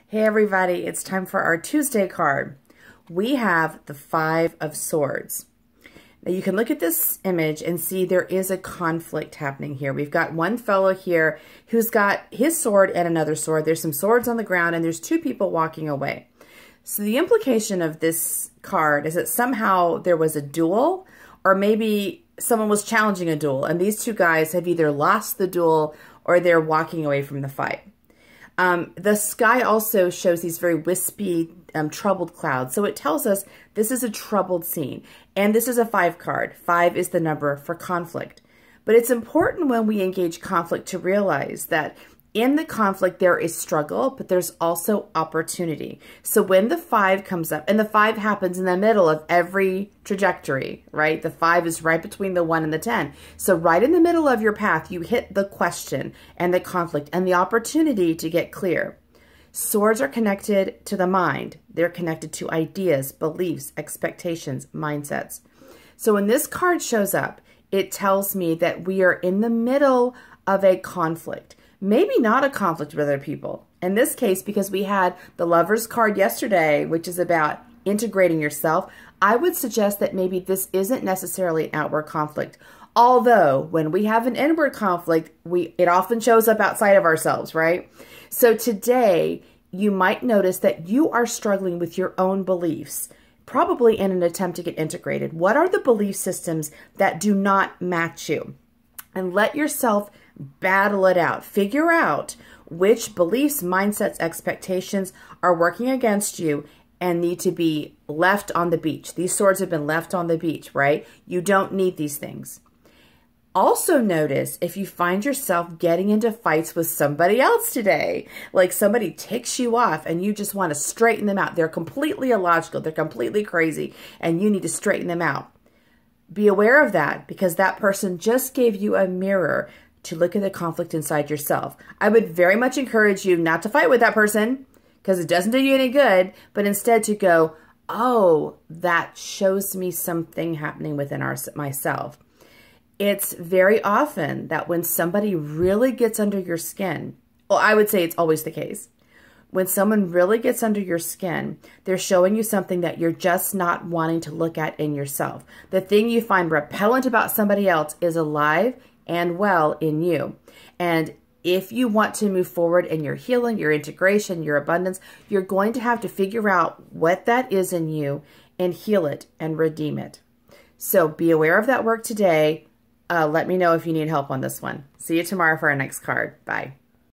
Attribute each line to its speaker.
Speaker 1: Hey everybody, it's time for our Tuesday card. We have the Five of Swords. Now you can look at this image and see there is a conflict happening here. We've got one fellow here who's got his sword and another sword. There's some swords on the ground and there's two people walking away. So the implication of this card is that somehow there was a duel, or maybe someone was challenging a duel and these two guys have either lost the duel or they're walking away from the fight. The sky also shows these very wispy, troubled clouds. So it tells us this is a troubled scene. And this is a 5 card. 5 is the number for conflict. But it's important when we engage conflict to realize that in the conflict, there is struggle, but there's also opportunity. So when the 5 comes up, and the 5 happens in the middle of every trajectory, right? The 5 is right between the 1 and the 10. So right in the middle of your path, you hit the question and the conflict and the opportunity to get clear. Swords are connected to the mind. They're connected to ideas, beliefs, expectations, mindsets. So when this card shows up, it tells me that we are in the middle of a conflict. Maybe not a conflict with other people. In this case, because we had the Lover's card yesterday, which is about integrating yourself, I would suggest that maybe this isn't necessarily an outward conflict. Although, when we have an inward conflict, it often shows up outside of ourselves, right? So today, you might notice that you are struggling with your own beliefs, probably in an attempt to get integrated. What are the belief systems that do not match you? And let yourself battle it out. Figure out which beliefs, mindsets, expectations are working against you and need to be left on the beach. These swords have been left on the beach, right? You don't need these things. Also notice if you find yourself getting into fights with somebody else today, like somebody ticks you off and you just want to straighten them out. They're completely illogical. They're completely crazy and you need to straighten them out. Be aware of that because that person just gave you a mirror to look at the conflict inside yourself. I would very much encourage you not to fight with that person because it doesn't do you any good, but instead to go, oh, that shows me something happening within myself. It's very often that when somebody really gets under your skin, well, I would say it's always the case. When someone really gets under your skin, they're showing you something that you're just not wanting to look at in yourself. The thing you find repellent about somebody else is alive and well in you. And if you want to move forward in your healing, your integration, your abundance, you're going to have to figure out what that is in you and heal it and redeem it. So be aware of that work today. Let me know if you need help on this one. See you tomorrow for our next card. Bye.